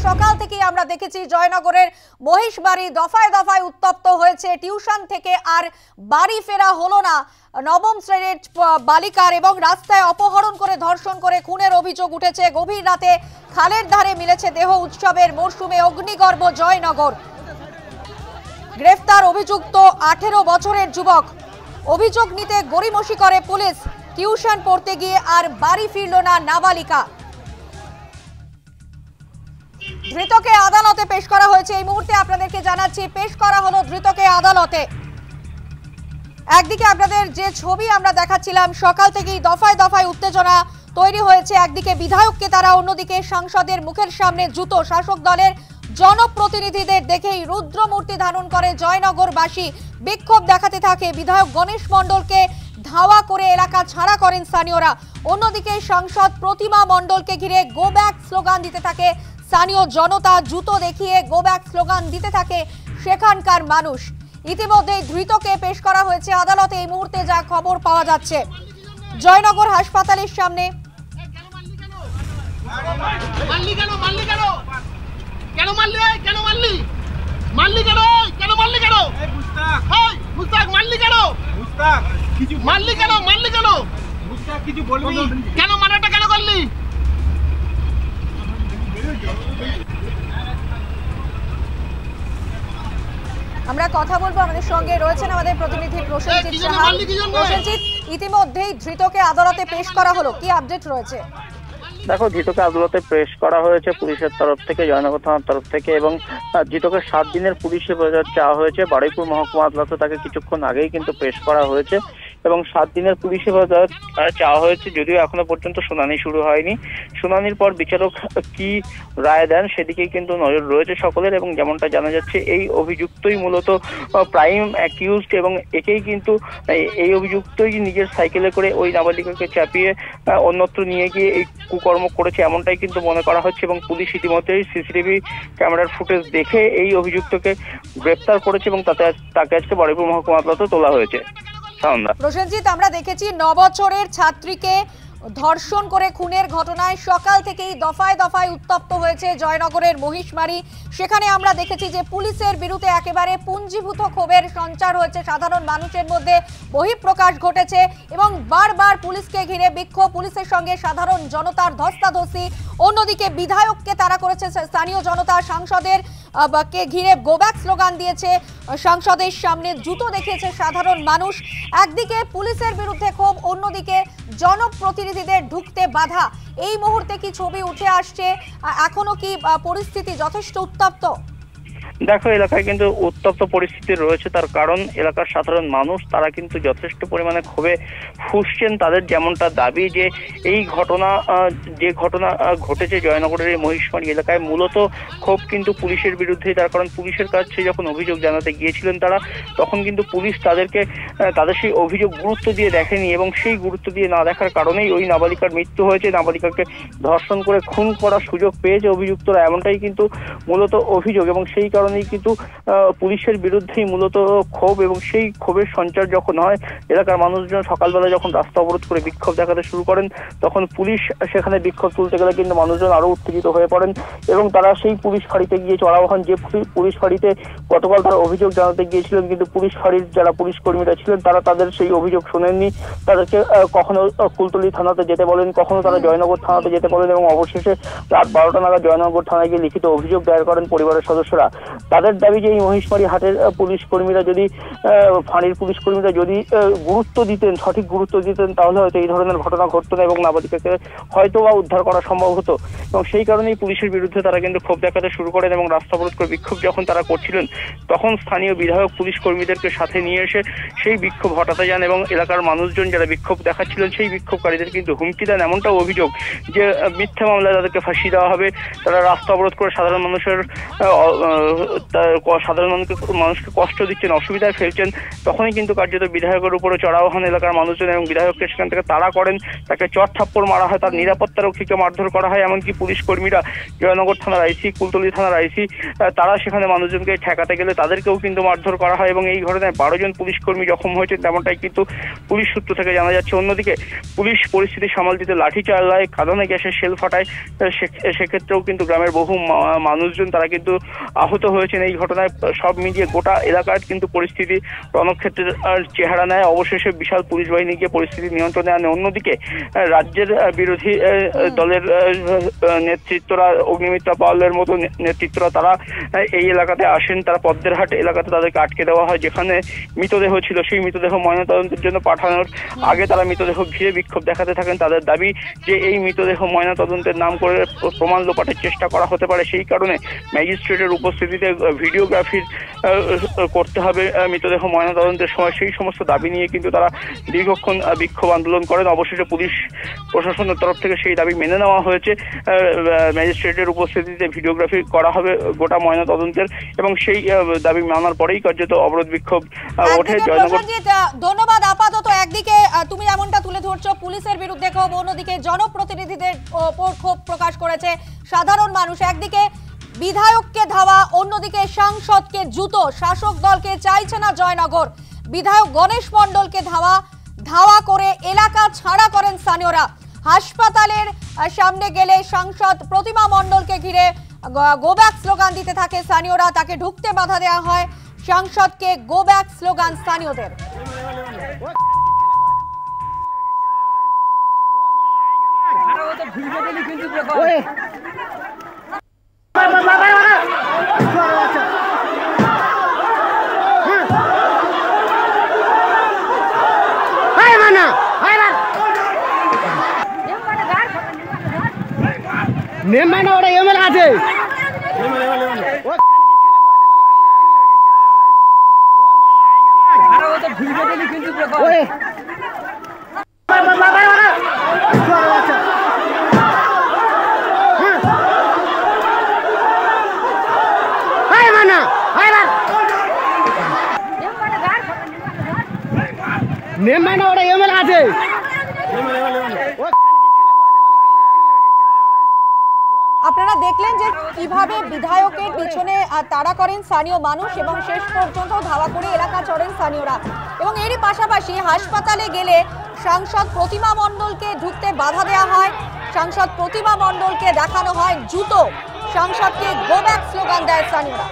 সকাল থেকেই আমরা দেখেছি জয়নগরের মহিষবাড়ি দফায় দফায় উত্তপ্ত হয়েছে। টিউশন থেকে আর বাড়ি ফেরা হলো না নবম শ্রেণীর বালিকার, এবং রাস্তায় অপহরণ করে ধর্ষণ করে খুনের অভিযোগ উঠেছে। গভীর রাতে খালের ধারে মিলেছে দেহ। উৎসবের মরশুমে অগ্নিগর্ভ জয়নগর। গ্রেফতার অভিযুক্ত 18 বছরের যুবক। অভিযোগ নিতে গড়িমসি করে পুলিশ। টিউশন পড়তে গিয়ে আর বাড়ি ফিরল না নাবালিকা। ধৃতকে আদালতে পেশ করা হয়েছে। এই মুহূর্তে আপনাদেরকে জানাচ্ছি, পেশ করা হলো ধৃতকে আদালতে। একদিকে আপনাদের যে ছবি আমরা দেখাচ্ছিলাম, সকাল থেকেই দফায় দফায় উত্তেজনা তৈরি হয়েছে। একদিকে বিধায়ককে তারা, অন্যদিকে সাংসদের মুখের সামনে জুতো। শাসক দলের জনপ্রতিনিধিদের দেখেই রুদ্রমূর্তি ধারণ করে জয়নগরবাসী। বিক্ষোভ দেখাতে থাকে। বিধায়ক গণেশ মণ্ডলকে ধাওয়া করে এলাকা ছাড়া করেন স্থানীয়রা। অন্যদিকে সাংসদ প্রতিমা মণ্ডলকে ঘিরে গো ব্যাক স্লোগান দিতে থাকে স্থানীয় জনতা। জুতো দেখিয়ে গো ব্যাক স্লোগান দিতে থাকে সেখানকার মানুষ। ইতিমধ্যে ধৃতকে পেশ করা হয়েছে আদালতে। এই মুহূর্তে যা খবর পাওয়া যাচ্ছে, জয়নগর হাসপাতালের সামনে আমরা কথা বলবো। আমাদের সঙ্গে রয়েছেন আমাদের প্রতিনিধি প্রসেনজিৎ সাহা। প্রসেনজিৎ, ইতিমধ্যেই ধৃতকে আদালতে পেশ করা হলো, কি আপডেট রয়েছে? দেখো, ধৃতকে আদালতে পেশ করা হয়েছে পুলিশের তরফ থেকে, জয়নগর থানার তরফ থেকে, এবং ধৃতকে 7 দিনের পুলিশ হেফাজত চাওয়া হয়েছে। বারুইপুর মহকুমা আদালতে তাকে কিছুক্ষণ আগেই কিন্তু পেশ করা হয়েছে এবং 7 দিনের পুলিশ হেফাজত চাওয়া হয়েছে। যদিও এখনো পর্যন্ত শুনানি শুরু হয়নি। শুনানির পর বিচারক কি রায় দেন সেদিকেই কিন্তু নজর রয়েছে সকলের। এবং যেমনটা জানা যাচ্ছে, এই অভিযুক্তই মূলত প্রাইম অ্যাকিউজড, এবং একেই কিন্তু এই অভিযুক্তই নিজের সাইকেলে করে ওই নাবালিকাকে চাপিয়ে অন্যত্র নিয়ে গিয়ে এই কুকর্ম করেছে, এমনটাই কিন্তু মনে করা হচ্ছে। এবং পুলিশ ইতিমধ্যেই সিসিটিভি ক্যামেরার ফুটেজ দেখে এই অভিযুক্তকে গ্রেফতার করেছে এবং তাকে আজকে বারুইপুর মহকুমা আদালতে তোলা হয়েছে। প্রসেনজিৎ, আমরা দেখেছি 9 বছরের ছাত্রীকে ধর্ষণ করে খুনের ঘটনায় সকাল থেকেই দফায় দফায় উত্তপ্ত হয়েছে জয়নগরের মহিষমারি। সেখানে আমরা দেখেছি যে পুলিশের বিরুদ্ধে একেবারে পুঞ্জীভূত ক্ষোভের সঞ্চার হয়েছে। সাধারণ মানুষের মধ্যে বহিঃপ্রকাশ ঘটেছে এবং বারবার পুলিশকে ঘিরে বিক্ষোভ, পুলিশের সঙ্গে সাধারণ জনতার ধস্তাধস্তি। অন্যদিকে বিধায়ককে তারা করেছে স্থানীয় জনতা। সাংসদের কে ঘিরে গো ব্যাক স্লোগান দিয়েছে, সাংসদের সামনে জুতো দেখিয়েছে সাধারণ মানুষ। একদিকে পুলিশের বিরুদ্ধে ক্ষোভ, অন্যদিকে জনপ্রতিনিধিদের ঢুকতে বাধা। এই মুহূর্তে কি ছবি উঠে আসছে? এখনো কি পরিস্থিতি যথেষ্ট উত্তপ্ত? দেখো, এলাকায় কিন্তু উত্তপ্ত পরিস্থিতি রয়েছে। তার কারণ এলাকার সাধারণ মানুষ তারা কিন্তু যথেষ্ট পরিমাণে ক্ষোভে ফুঁসছেন। তাদের যেমনটা দাবি যে এই যে ঘটনা ঘটেছে জয়নগরের এই মহিষমারি এলাকায়, মূলত ক্ষোভ কিন্তু পুলিশের বিরুদ্ধেই। তার কারণ পুলিশের কাছে যখন অভিযোগ জানাতে গিয়েছিলেন তারা, তখন কিন্তু পুলিশ তাদের সেই অভিযোগ গুরুত্ব দিয়ে দেখেনি, এবং সেই গুরুত্ব দিয়ে না দেখার কারণেই ওই নাবালিকার মৃত্যু হয়েছে। নাবালিকাকে ধর্ষণ করে খুন করার সুযোগ পেয়েছে অভিযুক্তরা, এমনটাই কিন্তু মূলত অভিযোগ। এবং সেই কারণেই কিন্তু পুলিশের বিরুদ্ধেই মূলত ক্ষোভ, এবং সেই ক্ষোভের সঞ্চার যখন হয়, এলাকার মানুষজন সকালবেলা যখন রাস্তা অবরোধ করে বিক্ষোভ দেখাতে শুরু করেন, তখন পুলিশ সেখানে বিক্ষোভ তুলতে গেলে কিন্তু মানুষজন আরো উত্তেজিত হয়ে পড়েন এবং তারা সেই পুলিশ ফাঁড়িতে গিয়ে চড়াও হন। যে পুলিশ ফাঁড়িতে গতকাল তারা অভিযোগ জানাতে গিয়েছিলেন, কিন্তু পুলিশ ফাঁড়ির যারা পুলিশ কর্মীরা ছিলেন তারা তাদের সেই অভিযোগ শোনেননি। তাদেরকে কখনো কুলতলি থানাতে যেতে বলেন, কখনো তারা জয়নগর থানাতে যেতে বলেন, এবং অবশেষে রাত 12টা নাগাদ জয়নগর থানায় গিয়ে লিখিত অভিযোগ দায়ের করেন পরিবারের সদস্যরা। তাদের দাবি যে এই মহিষমারি হাটের পুলিশ কর্মীরা যদি, ফাঁড়ির পুলিশ কর্মীরা যদি গুরুত্ব দিতেন, সঠিক গুরুত্ব দিতেন, তাহলে হয়তো এই ধরনের ঘটনা ঘটতো না এবং নাবালিকাকে হয়তো বা উদ্ধার করা সম্ভব হতো। এবং সেই কারণেই পুলিশের বিরুদ্ধে তারা কিন্তু ক্ষোভ দেখাতে শুরু করেন। এবং রাস্তা অবরোধ করে বিক্ষোভ যখন তারা করছিলেন, তখন স্থানীয় বিধায়ক পুলিশ কর্মীদেরকে সাথে নিয়ে এসে সেই বিক্ষোভ হটাতে যান এবং এলাকার মানুষজন যারা বিক্ষোভ দেখাচ্ছিলেন সেই বিক্ষোভকারীদের কিন্তু হুমকি দেন। এমনটাও অভিযোগ যে মিথ্যা মামলায় তাদেরকে ফাঁসি দেওয়া হবে। তারা রাস্তা অবরোধ করে সাধারণ মানুষের সাধারণ মানুষকে কষ্ট দিচ্ছেন, অসুবিধায় ফেলছেন, তখনই কিন্তু কার্যত বিধায়কের উপরে চড়াও হন এলাকার মানুষজন এবং বিধায়ককে সেখান থেকে তাড়া করেন, তাকে চট থাপ্পড় মারা হয়, তার নিরাপত্তা রক্ষীকে মারধর করা হয়। এমনকি পুলিশ কর্মীরা, জয়নগর থানার আইসি, কুলতলি থানার আইসি, তারা সেখানে মানুষজনকে ঠেকাতে গেলে তাদেরকেও কিন্তু মারধর করা হয় এবং এই ঘটনায় 12 জন পুলিশ কর্মী জখম হয়েছেন, তেমনটাই কিন্তু পুলিশ সূত্র থেকে জানা যাচ্ছে। অন্যদিকে পুলিশ পরিস্থিতি সামাল দিতে লাঠি চালায়, কাঁদানে গ্যাসের শেল ফাটায়, সেক্ষেত্রেও কিন্তু গ্রামের বহু মানুষজন তারা কিন্তু আহত হয়েছেন এই ঘটনায়। সব মিলিয়ে গোটা এলাকার কিন্তু পরিস্থিতি রণক্ষেত্রের চেহারা নেয়। অবশেষে বিশাল পুলিশ বাহিনী গিয়ে পরিস্থিতি নিয়ন্ত্রণে আনে। অন্যদিকে রাজ্যের বিরোধী দলের নেতৃত্বরা, অগ্নিমিত্রা পালের মতো নেতৃত্বরা, তারা এই এলাকাতে আসেন। তারা পদ্মেরহাট এলাকাতে তাদেরকে আটকে দেওয়া হয়, যেখানে মৃতদেহ ছিল। সেই মৃতদেহ ময়নাতদন্তের জন্য পাঠানোর আগে তারা মৃতদেহ ঘিরে বিক্ষোভ দেখাতে থাকেন। তাদের দাবি যে এই মৃতদেহ ময়নাতদন্তের নাম করে প্রমাণ লোপাটের চেষ্টা করা হতে পারে, সেই কারণে ম্যাজিস্ট্রেটের উপস্থিতিতে ভিডিওগ্রাফি করতে হবে মৃতদেহ ময়নাতদন্তের সময়। সেই সমস্ত দাবি নিয়ে কিন্তু তারা দীর্ঘক্ষণ বিক্ষোভ আন্দোলন করেন। অবশেষে পুলিশ প্রশাসনের তরফ থেকে সেই দাবি মেনে নেওয়া হয়েছে। ম্যাজিস্ট্রেটের উপস্থিতিতে ভিডিওগ্রাফি করা হবে গোটা ময়নাতদন্তের, এবং সেই দাবি মানার পরেই কার্যত অবরোধ বিক্ষোভ ওঠে। জয়নগর, ধন্যবাদ। আপাতত একদিকে তুমি এমনটা তুলে ধরছো পুলিশের বিরুদ্ধে ক্ষোভ, অন্যদিকে জনপ্রতিনিধিদের ওপর ক্ষোভ প্রকাশ করেছে সাধারণ মানুষ। একদিকে বিধায়ককে ধাওয়া, অন্যদিকে সাংসদকে জুতো। শাসক দলকে চাইছে না জয়নগর। বিধায়ক গণেশ মণ্ডলকে ধাওয়া করে এলাকা ছাড়া করেন স্থানীয়রা। হাসপাতালের সামনে গেলে সাংসদ প্রতিমা মণ্ডলকে ঘিরে গো ব্যাক স্লোগান দিতে থাকে স্থানীয়রা। তাকে ঢুকতে বাধা দেওয়া হয়। সাংসদকে গো ব্যাক স্লোগান স্থানীয়দের। নেমানা ওরা এমএল আছে নেমানা ওরা এমএল আছে। আপনারা দেখলেন যে কিভাবে বিধায়কের পিছনে তাড়া করেন স্থানীয় মানুষ এবং শেষ পর্যন্ত ধাওয়া করে এলাকা চড়েন স্থানীয়রা। এবং এরই পাশাপাশি হাসপাতালে গেলে সাংসদ প্রতিমা মণ্ডলকে ঢুকতে বাধা দেওয়া হয়। সাংসদ প্রতিমা মণ্ডলকে দেখানো হয় জুতো। সাংসদকে গো ব্যাক স্লোগান দেয় স্থানীয়রা।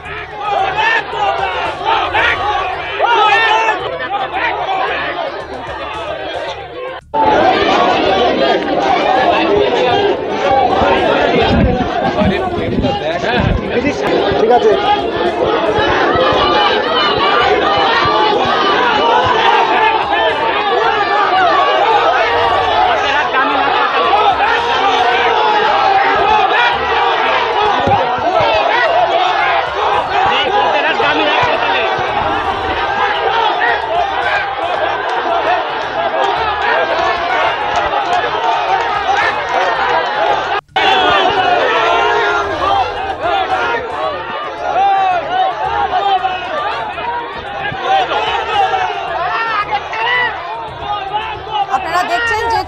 ঠিক আছে।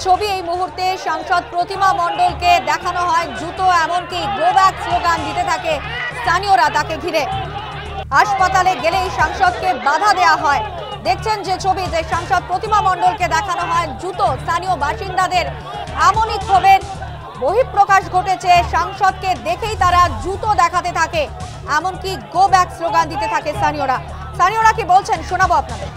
ছবি এই মুহূর্তে সাংসদ প্রতিমা মণ্ডলকে দেখানো হয় জুতো, এমনকি গো ব্যাক স্লোগান দিতে থাকে স্থানীয়রা তাকে ঘিরে। হাসপাতালে গেলেই সাংসদকে বাধা দেওয়া হয়। দেখছেন যে ছবি, যে সাংসদ প্রতিমা মণ্ডলকে দেখানো হয় জুতো। স্থানীয় বাসিন্দাদের এমনই ক্ষোভের বহিঃপ্রকাশ ঘটেছে। সাংসদকে দেখেই তারা জুতো দেখাতে থাকে, এমনকি গো ব্যাক স্লোগান দিতে থাকে স্থানীয়রা কি বলছেন শোনাবো আপনাদের।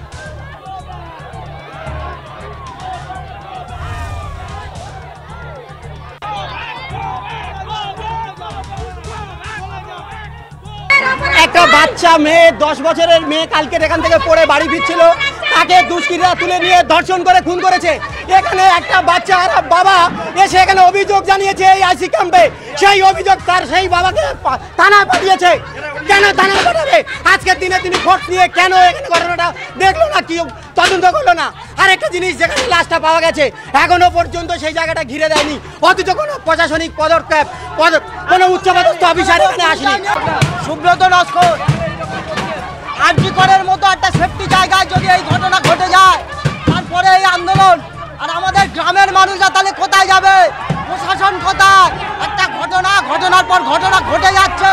একটা বাচ্চা মেয়ে, 10 বছরের মেয়ে কালকে এখান থেকে পড়ে বাড়ি ফিরছিল, তাকে দুষ্কৃতীরা তুলে নিয়ে ধর্ষণ করে খুন করেছে। এখানে একটা বাচ্চা আর বাবা এসে এখানে অভিযোগ জানিয়েছে এই আইসি ক্যাম্পে। সেই অভিযোগ তার সেই বাবাকে থানায় পাঠিয়েছে। কেন থানায় পাঠাবে? আজকের দিনে তিনি ফোর্স নিয়ে কেন এখানে ঘটনাটা দেখলো না, কি তদন্ত করলো না? আর একটা জিনিস, যেখানে লাশটা পাওয়া গেছে এখনো পর্যন্ত সেই জায়গাটা ঘিরে দেয়নি, অথচ কোনো প্রশাসনিক পদক্ষেপ কোনো উচ্চপদস্থ অফিসার এখানে আসেনি। সুব্রত নস্কর আরজি করের মতো একটা সেফটি জায়গায় যদি এই ঘটনা ঘটে যায়, তারপরে এই আন্দোলন, আর আমাদের গ্রামের মানুষরা তাহলে কোথায় যাবে? প্রশাসন কোথায়? একটা ঘটনার পর ঘটনা ঘটে যাচ্ছে,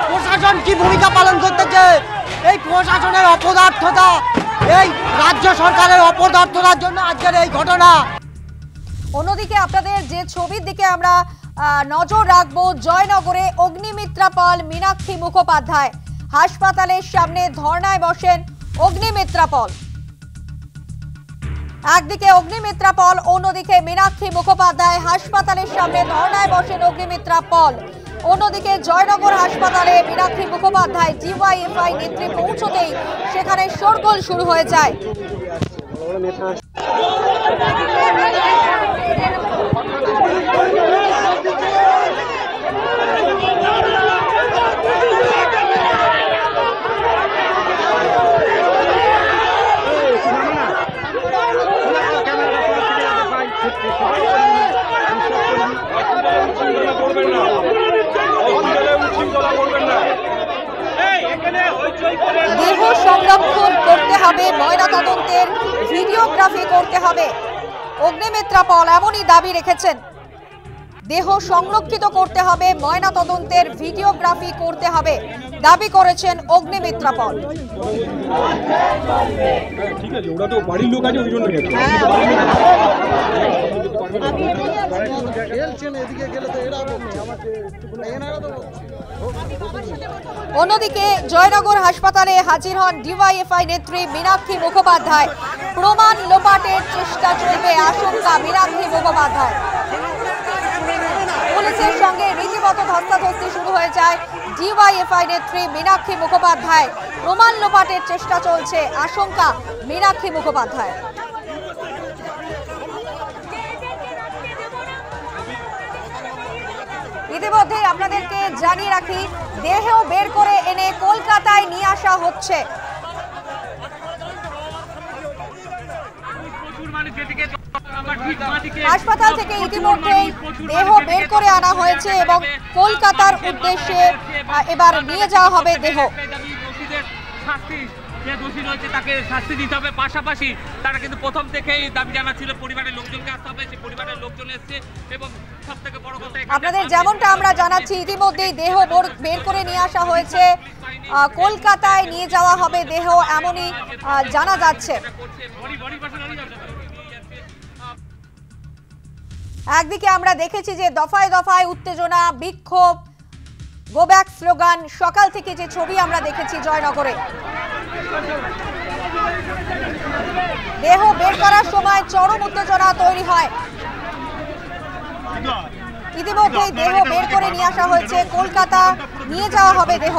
প্রশাসন কি ভূমিকা পালন করতেছে? এই প্রশাসনের অপদার্থতা, এই রাজ্য সরকারের অপদার্থতার জন্য আজকের এই ঘটনা। অন্যদিকে আপনাদের যে ছবির দিকে আমরা নজর রাখবো, জয়নগরে অগ্নিমিত্রা পাল, মীনাক্ষী মুখোপাধ্যায় হাসপাতালের সামনে ধর্নায় বসেন অগ্নিমিত্রা পাল। একদিকে অগ্নিমিত্রা পাল, অন্যদিকে মীনাক্ষী মুখোপাধ্যায় হাসপাতালের সামনে ধর্নায় বসেন অগ্নিমিত্রা পাল। অন্যদিকে জয়নগর হাসপাতালে মীনাক্ষী মুখোপাধ্যায় ডিওয়াইএফআই নেত্রী পৌঁছতেই সেখানে শোরগোল শুরু হয়ে যায়। দেহ সংরক্ষণ করতে হবে, ময়নাতদন্তের ভিডিওগ্রাফি করতে হবে। অগ্নিমিত্রা পাল এমনই দাবি রেখেছেন। দেহ সংরক্ষিত করতে হবে, ময়নাতদন্তের ভিডিওগ্রাফি করতে হবে, দাবি করেছেন অগ্নিমিত্রা পাল। ঠিক আছে, ওরা তো বাড়ির লোক আছে, ওই জন্য অন্যদিকে জয়নগর হাসপাতালে হাজির হন ডিওয়াইএফআই নেত্রী মীনাক্ষী মুখোপাধ্যায়। প্রমাণ লোপাটের চেষ্টা চলবে, আশঙ্কা মীনাক্ষী মুখোপাধ্যায়। পুলিশের সঙ্গে রীতিমতো ধস্তাধস্তি শুরু হয়ে যায় ডিওয়াইএফআই নেত্রী মীনাক্ষী মুখোপাধ্যায়। প্রমাণ লোপাটের চেষ্টা চলছে, আশঙ্কা মীনাক্ষী মুখোপাধ্যায়। ইতিমধ্যে আপনাদেরকে জানিয়ে রাখি, দেহ বের করে এনে কলকাতায় নিয়ে আসা হচ্ছে। হাসপাতাল থেকে ইতিমধ্যেই দেহ বের করে আনা হয়েছে এবং কলকাতার উদ্দেশ্যে এবার নিয়ে যাওয়া হবে দেহ। যে দোষী রয়েছে তাকে শাস্তি দিতে হবে, পাশাপাশি তারা কিন্তু প্রথম থেকেই দাবি জানাচ্ছিল পরিবারের লোকজনকে আসতে হবে, সেই পরিবারের লোকজন এসছে এবং সবথেকে বড় কথা আপনাদের যেমনটা আমরা জানাচ্ছি, ইতিমধ্যেই দেহ বের করে নিয়ে আসা হয়েছে, কলকাতায় নিয়ে যাওয়া হবে দেহ, এমনই জানা যাচ্ছে। একদিকে আমরা দেখেছি যে দফায় দফায় উত্তেজনা, বিক্ষোভ, গো ব্যাক স্লোগান, সকাল থেকে যে ছবি আমরা দেখেছি জয়নগরে। দেহ বের করার সময় চরম উত্তেজনা তৈরি হয়। ইতিমধ্যেই দেহ বের করে নিয়ে আসা হয়েছে, কলকাতা নিয়ে যাওয়া হবে দেহ।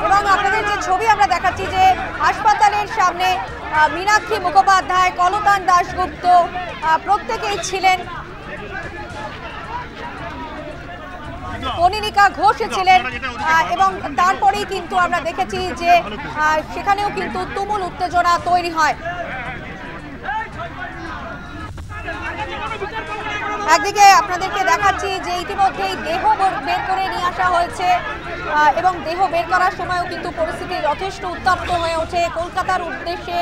এবং আপনাদের যে ছবি আমরা দেখাচ্ছি যে হাসপাতালের সামনে মীনাক্ষী মুখোপাধ্যায়, কলতান দাশগুপ্ত প্রত্যেকেই ছিলেন, কনিনিকা ঘোষ ছিলেন এবং তারপরেই কিন্তু আমরা দেখেছি যে সেখানেও কিন্তু তুমুল উত্তেজনা তৈরি হয়। একদিকে আপনাদেরকে দেখাচ্ছি যে ইতিমধ্যেই দেহ বের করে নিয়ে আসা হয়েছে এবং দেহ বের করার সময়ও কিন্তু পরিস্থিতি যথেষ্ট উত্তপ্ত হয়ে ওঠে। কলকাতার উদ্দেশ্যে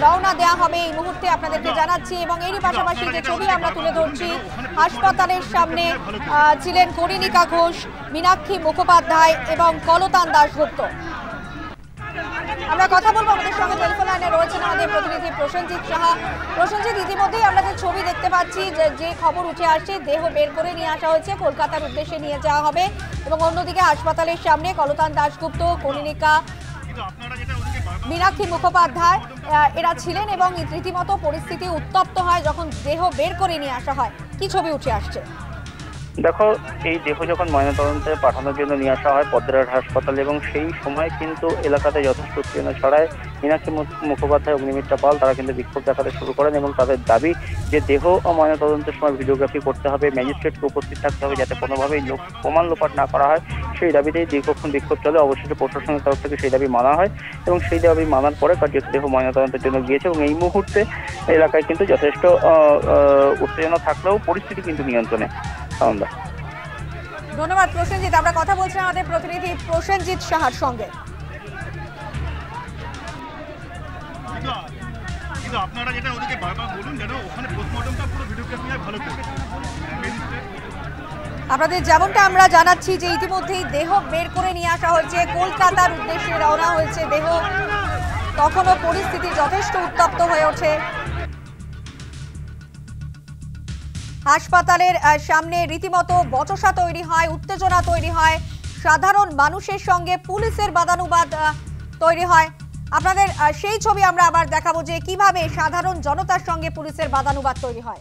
রওনা দেওয়া হবে এই মুহূর্তে আপনাদেরকে জানাচ্ছি। এবং এরই পাশাপাশি যে ছবি আমরা তুলে ধরছি, হাসপাতালের সামনে ছিলেন কনিনিকা ঘোষ, মীনাক্ষী মুখোপাধ্যায় এবং কলতান দাশগুপ্ত। আমরা কথা বলবো, আমাদের সঙ্গে টেলিফোন লাইনে রয়েছেন আমাদের প্রতিনিধি প্রসেনজিৎ সাহা। প্রসেনজিৎ, ইতিমধ্যেই আমরা যে ছবি দেখতে পাচ্ছি, যে খবর উঠে আসছে, দেহ বের করে নিয়ে আসা হয়েছে, কলকাতার উদ্দেশ্যে নিয়ে যাওয়া হবে এবং অন্যদিকে হাসপাতালের সামনে কলতান দাশগুপ্ত, কনিনিকা, মীনাক্ষী মুখোপাধ্যায় এরা ছিলেন এবং রীতিমতো পরিস্থিতি উত্তপ্ত হয় যখন দেহ বের করে নিয়ে আসা হয়। কি ছবি উঠে আসছে? দেখো, এই দেহ যখন ময়নাতদন্তে পাঠানোর জন্য নিয়ে আসা হয় পদ্মরাট হাসপাতালে, এবং সেই সময় কিন্তু এলাকাতে যথেষ্ট উত্তেজনা ছড়ায়। মীনাক্ষী মুখোপাধ্যায়, অগ্নিমিত্রা পাল তারা কিন্তু বিক্ষোভ দেখাতে শুরু করেন এবং তাদের দাবি যে দেহ ময়নাতদন্তের সময় ভিডিওগ্রাফি করতে হবে, ম্যাজিস্ট্রেটকে উপস্থিত থাকতে হবে, যাতে কোনোভাবেই প্রমাণ লোপাট না করা হয়। সেই দাবিতেই দীর্ঘক্ষণ বিক্ষোভ চলে। অবশেষে প্রশাসনের তরফ থেকে সেই দাবি মানা হয় এবং সেই দাবি মানার পরে কার্যত দেহ ময়নাতদন্তের জন্য গিয়েছে। এবং এই মুহূর্তে এলাকায় কিন্তু যথেষ্ট উত্তেজনা থাকলেও পরিস্থিতি কিন্তু নিয়ন্ত্রণে। ধন্যবাদ প্রসেনজিৎ। আমরা কথা বলছিলাম আমাদের প্রতিনিধি প্রসেনজিৎ সাহার সঙ্গে। আপনারা যেটা ওদিকে বারবার বলুন যেন ওখানে পোস্টমর্টমটা পুরো ভিডিওগ্রাফি হয় ভালো করে। আপনাদের যেমনটা আমরা জানাচ্ছি যে ইতিমধ্যেই দেহ বের করে নিয়ে আসা হয়েছে, কলকাতার উদ্দেশ্যে রওনা হয়েছে দেহ। তখনও পরিস্থিতি যথেষ্ট উত্তপ্ত হয়ে ওঠে। হাসপাতালের সামনে রীতিমতো বচসা তৈরি হয়, উত্তেজনা তৈরি হয়, সাধারণ মানুষের সঙ্গে পুলিশের বাদানুবাদ তৈরি হয়। আপনাদের সেই ছবি আমরা আবার দেখাবো যে কিভাবে সাধারণ জনতার সঙ্গে পুলিশের বাদানুবাদ তৈরি হয়।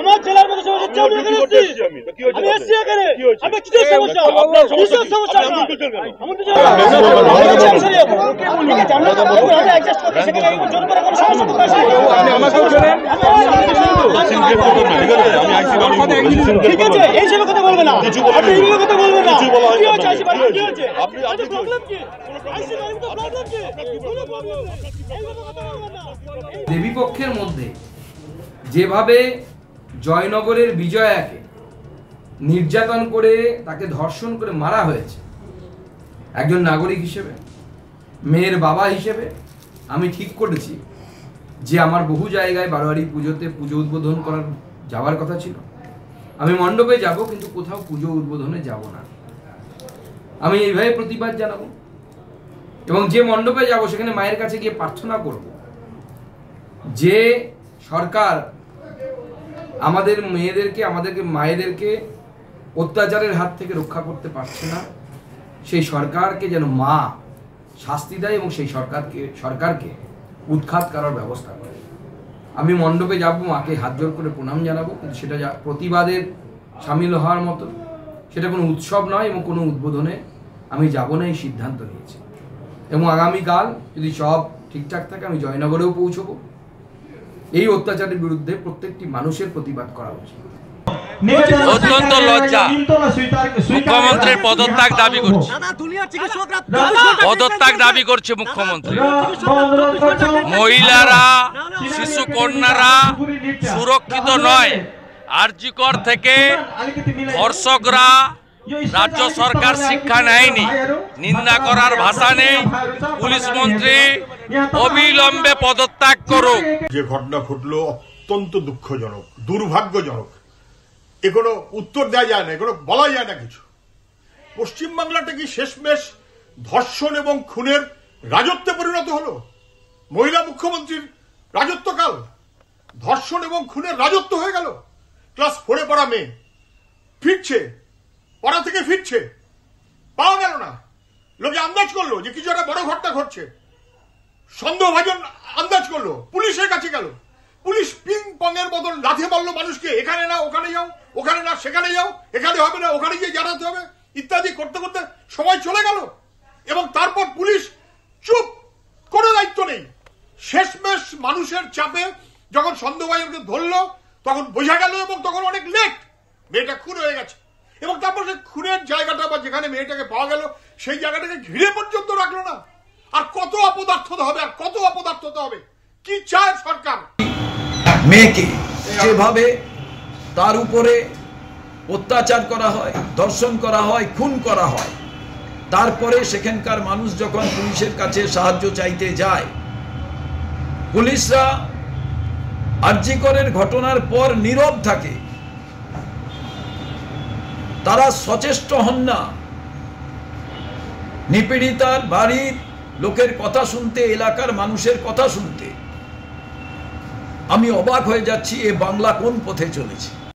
আমার জেলার মধ্যে আমি এসছি এখানে, আমি কিছু সমস্যা ঠিক আছে, এই হিসেবে কথা বলবে না, আপনি এইভাবে কথা বলবেন না। কি হচ্ছে দেবীপক্ষের মধ্যে যেভাবে জয়নগরের বিজয়াকে নির্যাতন করে তাকে ধর্ষণ করে মারা হয়েছে, একজন নাগরিক হিসেবে, মেয়ের বাবা হিসেবে আমি ঠিক করেছি যে আমার বহু জায়গায় বারোয়ারি পুজোতে পুজো উদ্বোধন করার যাওয়ার কথা ছিল। আমি মণ্ডপে যাব, কিন্তু কোথাও পুজো উদ্বোধনে যাব না। আমি এইভাবে প্রতিবাদ জানাবো এবং যে মণ্ডপে যাব সেখানে মায়ের কাছে গিয়ে প্রার্থনা করব যে সরকার আমাদের মেয়েদেরকে, আমাদেরকে মায়েদেরকে অত্যাচারের হাত থেকে রক্ষা করতে পারছে না, সেই সরকারকে যেন মা শাস্তি দেয় এবং সেই সরকারকে উৎখাত করার ব্যবস্থা করে। আমি মণ্ডপে যাব, মাকে হাত জোর করে প্রণাম জানাবো, কিন্তু সেটা প্রতিবাদের সামিল হওয়ার মতো, সেটা কোনো উৎসব নয় এবং কোনো উদ্বোধনে আমি যাব না, এই সিদ্ধান্ত নিয়েছি। এবং আগামীকাল যদি সব ঠিকঠাক থাকে আমি জয়নগরেও পৌঁছবো। এই অত্যাচারের বিরুদ্ধে প্রত্যেকটি মানুষের প্রতিবাদ করা উচিত। অত্যন্ত লজ্জা, মুখ্যমন্ত্রীর পদত্যাগ দাবি করছে, পদত্যাগ দাবি করছে মুখ্যমন্ত্রী। মহিলারা, শিশু কন্যারা সুরক্ষিত নয়। আরজিকর থেকে ধর্ষকরা, রাজ্য সরকার শিক্ষা নেয়নি, নিন্দা করার ভাষা নেই। পুলিশ মন্ত্রী অবিলম্বে পদত্যাগ করুক। যে ঘটনা ঘটলো অত্যন্ত দুঃখজনক, দুর্ভাগ্যজনক। এ কোনো উত্তর দেওয়া যায় না, এগুলো বলা যায় না কিছু। পশ্চিমবাংলাটা কি শেষমেশ ধর্ষণ এবং খুনের রাজত্বে পরিণত হলো? মহিলা মুখ্যমন্ত্রীর রাজত্বকাল ধর্ষণ এবং খুনের রাজত্ব হয়ে গেল। ক্লাস 4-এ পড়া মেয়ে ফিরছে, পড়া থেকে ফিরছে, পাওয়া গেল না। লোকে আন্দাজ করলো যে কিছু একটা বড় ঘটনা ঘটছে, সন্দেহভাজন আন্দাজ করলো, পুলিশের কাছে গেল। পুলিশ পিং পং এর বদল লাথি মারলো মানুষকে, এখানে না ওখানে যাও, ওখানে না সেখানে যাও, এখানে হবে না ওখানে গিয়ে জানাতে হবে ইত্যাদি করতে করতে সময় চলে গেল। এবং তারপর পুলিশ চুপ, কোনো দায়িত্ব নেই। শেষমেশ মানুষের চাপে যখন সন্দেহভাজনকে ধরলো তখন বোঝা গেল এবং তখন অনেক লেট, মেয়েটা খুন হয়ে গেছে। এবং তারপর সেই খুনের জায়গাটা বা যেখানে মেয়েটাকে পাওয়া গেল সেই জায়গাটাকে ঘিরে পর্যন্ত রাখলো না। আর কত অপদার্থতা হবে, আর কত অপদার্থতা হবে? কি চায় সরকার? মেয়েকে যেভাবে তার উপরে অত্যাচার করা হয়, ধর্ষণ করা হয়, খুন করা হয়, তারপরে সেখানকার মানুষ যখন পুলিশের কাছে সাহায্য চাইতে যায়, পুলিশরা আরজিকরের ঘটনার পর নীরব থাকে, তারা সচেষ্ট হন না। নিপীড়িতার বাড়ির লোকের কথা শুনতে, এলাকার মানুষের কথা শুনতে আমি অবাক হয়ে যাচ্ছি, এ বাংলা কোন পথে চলেছে।